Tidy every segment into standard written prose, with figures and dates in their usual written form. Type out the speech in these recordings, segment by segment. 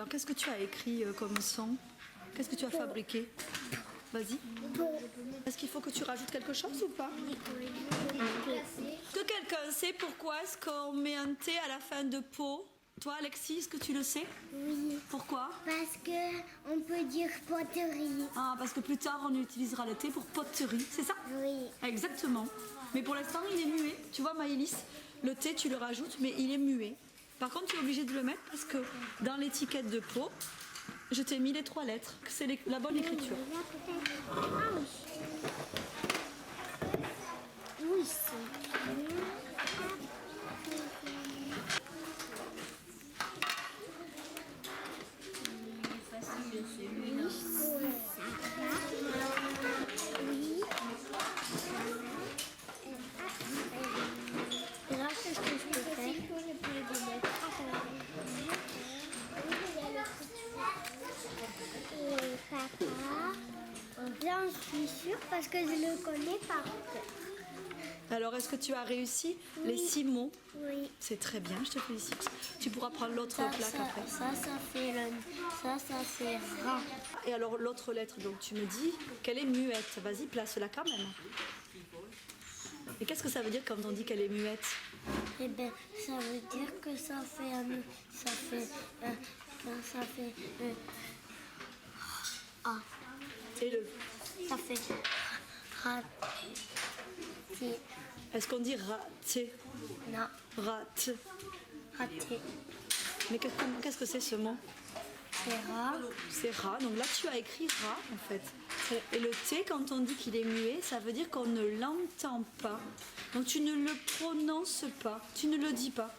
Alors, qu'est-ce que tu as écrit comme son? Qu'est-ce que tu as fabriqué? Vas-y. Est-ce qu'il faut que tu rajoutes quelque chose ou pas? Est-ce que quelqu'un sait pourquoi est-ce qu'on met un T à la fin de pot? Toi, Alexis, est-ce que tu le sais? Oui. Pourquoi? Parce que on peut dire poterie. Ah, parce que plus tard, on utilisera le T pour poterie, c'est ça? Oui. Exactement. Mais pour l'instant, il est muet. Tu vois, Maëlys, le T, tu le rajoutes, mais il est muet. Par contre, tu es obligé de le mettre parce que dans l'étiquette de pot, je t'ai mis les 3 lettres. C'est la bonne écriture. Là, peut-être. Ah oui. Oui, c'est bien. Oui. Et là, qu'est-ce que je peux faire? Et papa, j'en suis sûre parce que je le connais par cœur. Alors, est-ce que tu as réussi les 6 mots? Oui. C'est très bien, je te félicite. Tu pourras prendre l'autre plaque après. Ça fait ça fait rat. Et alors, l'autre lettre, donc tu me dis qu'elle est muette. Vas-y, place-la quand même. Et qu'est-ce que ça veut dire quand on dit qu'elle est muette? Eh bien, ça veut dire que ça fait ah, Et le. ça fait rat. Est-ce qu'on dit raté? Non, Rate. raté. Mais qu'est-ce que c'est ce mot? C'est rat. C'est rat. Donc là, tu as écrit rat en fait. Et le T, quand on dit qu'il est muet, ça veut dire qu'on ne l'entend pas. Donc tu ne le prononces pas. Tu ne le dis pas.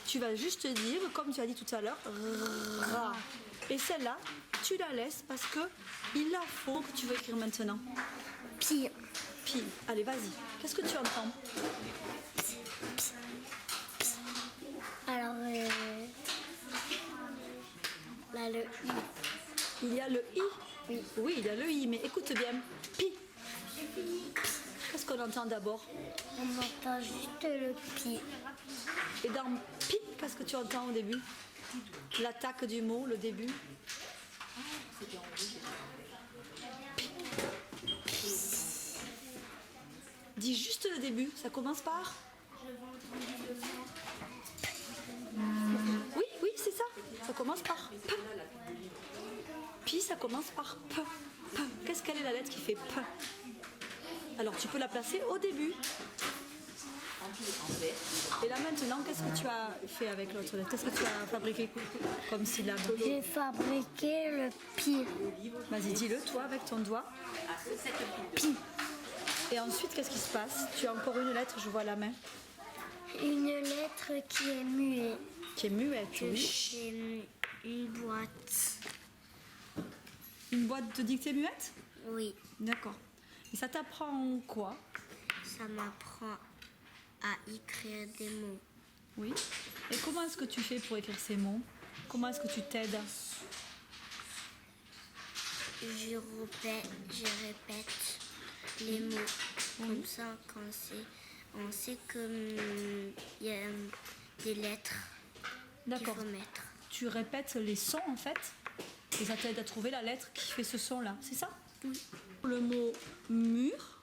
Tu vas juste dire, comme tu as dit tout à l'heure, rat. Et celle-là, tu la laisses parce que il la faut que tu veux écrire maintenant. Pire. Puis, allez, vas-y. Qu'est-ce que tu entends? Alors, là, le I. Il y a le I. Oui. Oui, il y a le I, mais écoute bien. Pi. Qu'est-ce qu'on entend d'abord? On entend juste le pi. Et dans pi, qu'est-ce que tu entends au début? L'attaque du mot, le début. Dis juste le début, ça commence par? Oui, oui, c'est ça. Ça commence par P. Pi, ça commence par P. P. Quelle est la lettre qui fait P? Alors tu peux la placer au début. Et là maintenant, qu'est-ce que tu as fait avec l'autre lettre? Qu'est-ce que tu as fabriqué comme syllabe? J'ai fabriqué le pi. Vas-y, dis-le toi avec ton doigt. Pi. Et ensuite, qu'est-ce qui se passe? Tu as encore une lettre, je vois la main. Une lettre qui est muette. Qui est muette, oui. J'ai une boîte. Une boîte de dictée muette? Oui, D'accord. Et ça t'apprend quoi? ça m'apprend à écrire des mots. Oui. Et comment est-ce que tu fais pour écrire ces mots? Comment est-ce que tu t'aides? Je répète les mots. Comme ça, on sait qu'il y a des lettres qu'il D'accord. faut mettre. Tu répètes les sons en fait et ça t'aide à trouver la lettre qui fait ce son-là, c'est ça? Oui. Le mot mur,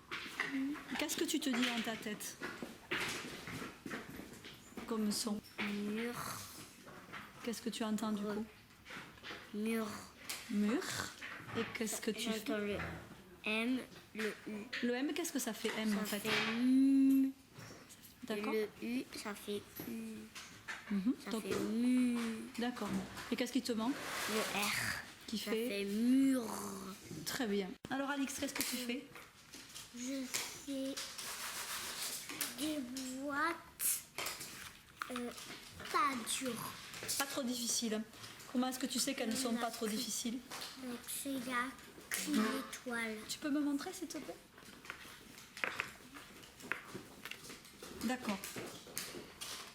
qu'est-ce que tu te dis dans ta tête comme son? Mur, Qu'est-ce que tu entends du coup? mur. Mur. Et qu'est-ce que tu fais? J'entends le M, le U. Le M, qu'est-ce que ça fait M en Ça fait? fait M. D'accord. Le U, ça fait U. Ça Donc, fait mu. d'accord. Et qu'est-ce qui te manque? Le R. Qui Ça fait fait mur. Très bien. Alors Alix, qu'est-ce que tu fais? Je fais des boîtes pas dures. Pas trop difficile. Comment est-ce que tu sais qu'elles ne sont pas trop difficiles? Donc c'est la clé étoile. Tu peux me montrer s'il te plaît? D'accord.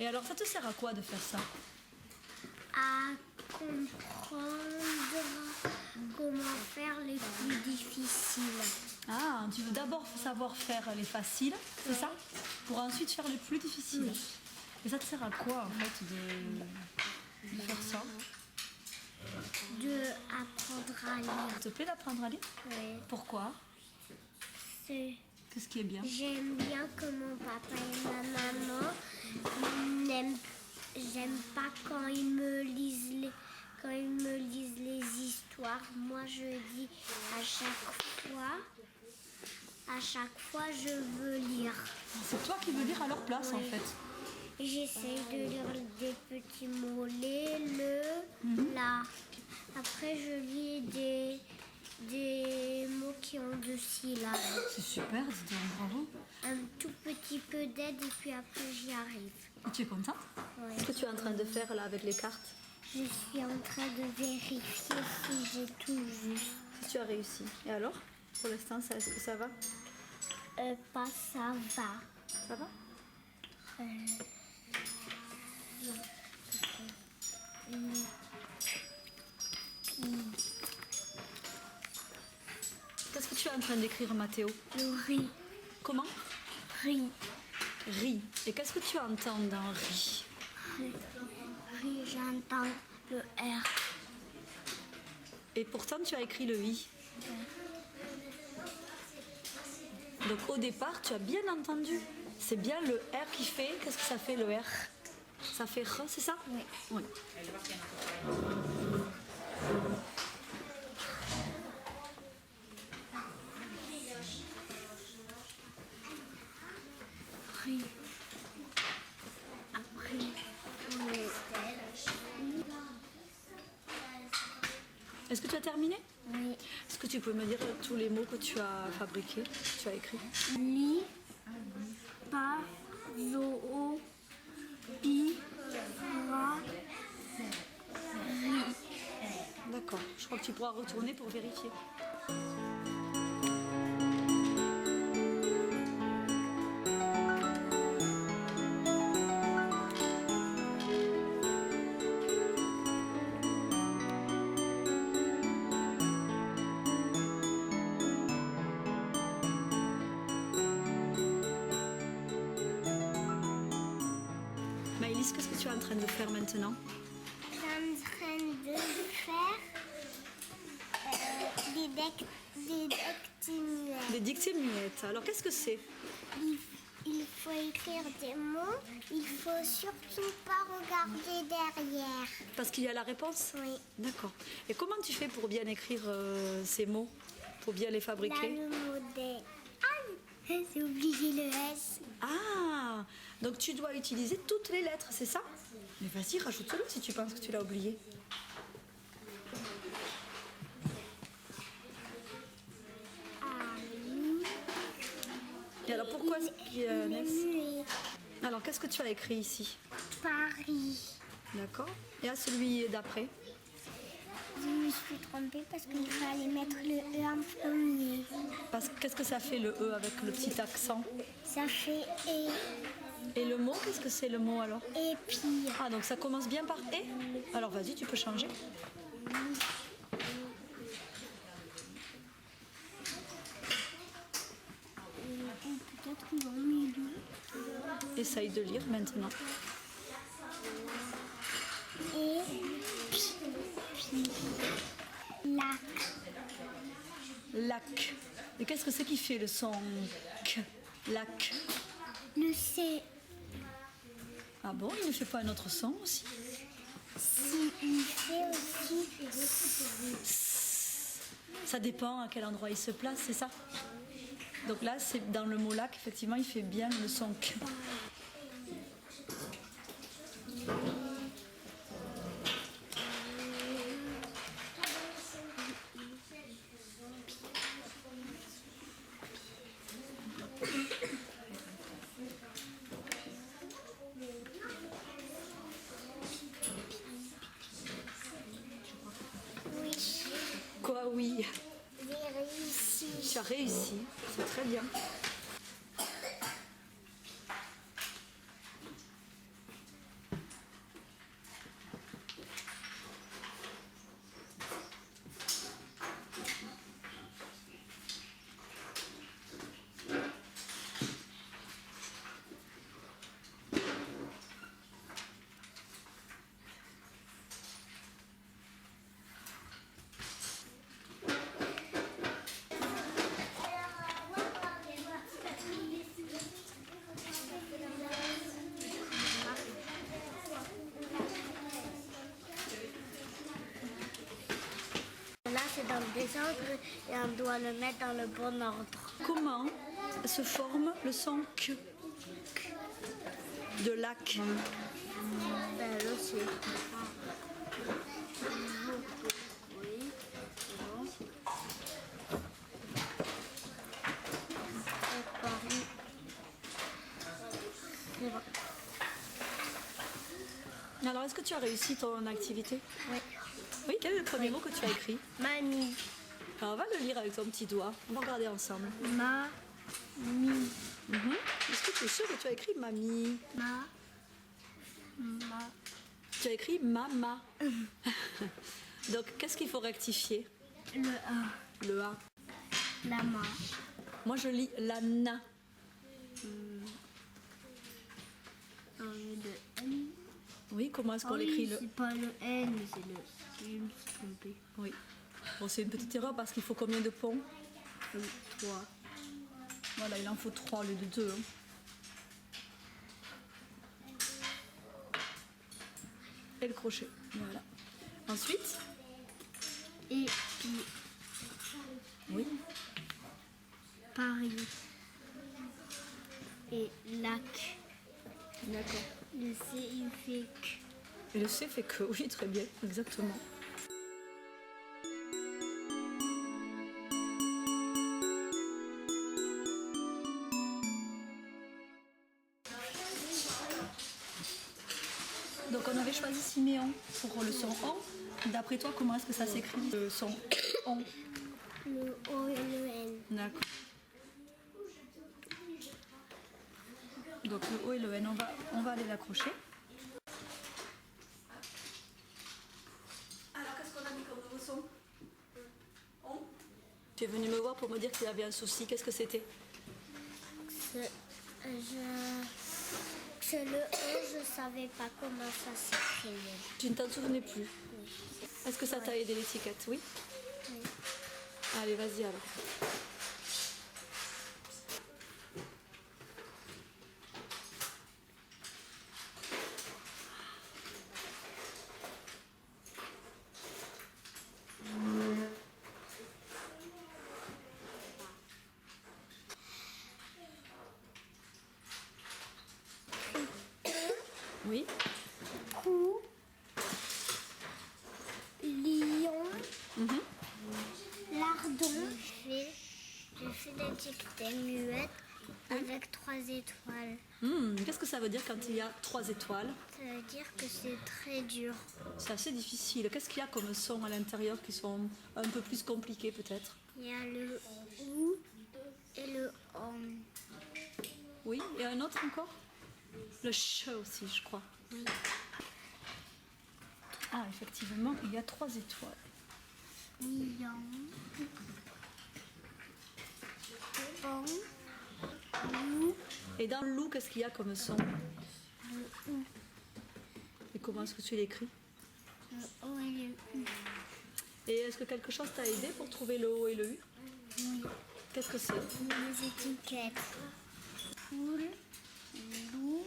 Et alors ça te sert à quoi de faire ça? À comprendre comment faire les plus difficiles. Ah, tu veux d'abord savoir faire les faciles, c'est ça? Pour ensuite faire les plus difficiles. Et ça te sert à quoi en fait de faire ça? de apprendre à lire. Ça te plaît d'apprendre à lire? Ouais. Pourquoi? C'est- Qu'est-ce qui est bien? J'aime bien que mon papa et ma maman j'aime pas quand ils me lisent les histoires. Moi je dis à chaque fois je veux lire. C'est toi qui veux lire à leur place en Oui. fait. J'essaye de lire des petits mots, les, le, la. Après je lis des mots qui ont 2 syllabes. C'est super, dis donc, bravo. Un tout petit peu d'aide et puis après j'y arrive. Et tu es contente? Ouais. Qu'est-ce que tu es en train de faire là avec les cartes? Je suis en train de vérifier si j'ai tout juste. Si tu as réussi. Et alors? Pour l'instant, ça va? Pas ça va. Ça va? Qu'est-ce que tu es en train d'écrire, Mathéo? Le riz. Comment? Riz. Riz. Et qu'est-ce que tu entends dans riz? Riz, j'entends le R. Et pourtant, tu as écrit le I. Donc au départ, tu as bien entendu. C'est bien le R qui fait. Qu'est-ce que ça fait le R? Ça fait R, c'est ça? Oui. Oui. Riz. Après, le Est-ce que tu as terminé? oui. Est-ce que tu peux me dire tous les mots que tu as fabriqués, que tu as écrits? Li, pa, zo, pi, ra, ri. D'accord. Je crois que tu pourras retourner pour vérifier. Maëlys, qu'est-ce que tu es en train de faire maintenant? Je suis en train de faire des dictées muettes. Des dictées muettes. Alors qu'est-ce que c'est? Il faut écrire des mots, il faut surtout pas regarder derrière. Parce qu'il y a la réponse? Oui. D'accord. Et comment tu fais pour bien écrire ces mots? Pour bien les Là, fabriquer? le mot des... Ah, j'ai oublié le S. Ah! Donc tu dois utiliser toutes les lettres, c'est ça? Mais vas-y, rajoute-le si tu penses que tu l'as oublié. Et alors pourquoi est-ce qu'il y a un S? Muet. Alors qu'est-ce que tu as écrit ici? Paris. D'accord. Et à celui d'après? Je me suis trompée parce qu'il fallait mettre le E en premier. Parce que qu'est-ce que ça fait le E avec le petit accent? Ça fait Et le mot, qu'est-ce que c'est le mot alors? et pire. Ah, donc ça commence bien par E? Alors vas-y, tu peux changer. Peut-être qu'ils ont mis deux. Essaye de lire maintenant. Et puis lac. Lac. Et qu'est-ce que c'est qui fait le son K? Lac. Le C. Ah bon, il ne fait pas un autre son aussi? Si il fait aussi Ça dépend à quel endroit il se place, c'est ça? Donc là, c'est dans le mot lac, effectivement, il fait bien le son K. oui. Quoi, oui? J'ai réussi. Tu as réussi, c'est très bien. et on doit le mettre dans le bon ordre. Comment se forme le son Q de lac? Ben là, c'est... Oui, c'est bon. C'est Paris. C'est bon. Alors, est-ce que tu as réussi ton activité? Oui. Oui, quel est le premier mot que tu as écrit? Mamie. Alors, on va le lire avec ton petit doigt. On va regarder ensemble. Ma. Mi. Est-ce que tu es sûr que tu as écrit mamie? Ma. Ma. Tu as écrit mama. Donc, qu'est-ce qu'il faut rectifier? Le A. Le A. La ma. Moi, je lis la na. Le N. Oui, comment est-ce qu'on l'écrit le... C'est pas le N, c'est le... Je me suis trompée. Oui. Bon, c'est une petite erreur parce qu'il faut combien de ponts? 3. Voilà, il en faut 3 au lieu de 2. Et le crochet. Voilà. Ensuite, Et puis oui. Paris. Et lac. D'accord. Le C, il fait que. Et le C fait que, oui, très bien, exactement. Donc on avait choisi Siméon pour le son on. D'après toi, comment est-ce que ça s'écrit le son on? Le O et le N. D'accord. Donc le O et le N, on va aller l'accrocher. Alors qu'est-ce qu'on a mis comme nouveau son? On. Tu es venu me voir pour me dire qu'il y avait un souci. Qu'est-ce que c'était? C'est le E, je savais pas comment ça s'écrivait. Tu ne t'en souvenais plus. Oui. Est-ce que ça t'a aidé l'étiquette? Oui. Oui. Allez, vas-y alors. Oui. Cou. Lion. Lardon. Je fais des dictées muettes avec 3 étoiles. Qu'est-ce que ça veut dire quand il y a 3 étoiles? Ça veut dire que c'est très dur. C'est assez difficile. Qu'est-ce qu'il y a comme son à l'intérieur qui sont un peu plus compliqués peut-être? Il y a le OU et le OM. Oui, et un autre encore? Le ch aussi, je crois. Oui. Ah, effectivement, il y a 3 étoiles. Lion. Bon. Loup. Et dans le loup, qu'est-ce qu'il y a comme son? Le OU. Et comment est-ce que tu l'écris? Le O et le U. Et est-ce que quelque chose t'a aidé pour trouver le O et le U? Oui. Qu'est-ce que c'est? Les étiquettes. Poule, loup,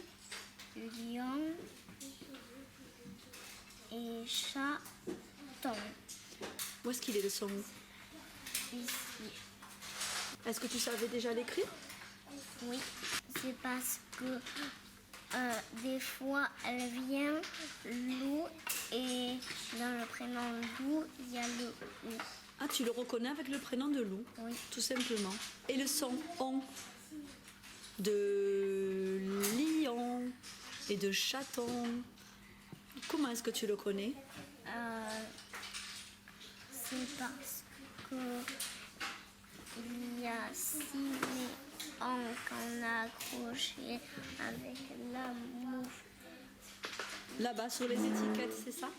lion et chaton. Où est-ce qu'il est le son? Ici. Est-ce que tu savais déjà l'écrire? Oui, c'est parce que des fois elle vient loup et dans le prénom loup il y a le ou. Ah, tu le reconnais avec le prénom de loup? Oui. Tout simplement. Et le son on de lion et de chaton, comment est-ce que tu le connais? C'est parce que il y a Siméon qu'on a accroché avec la mouche. Là-bas sur les étiquettes, c'est ça?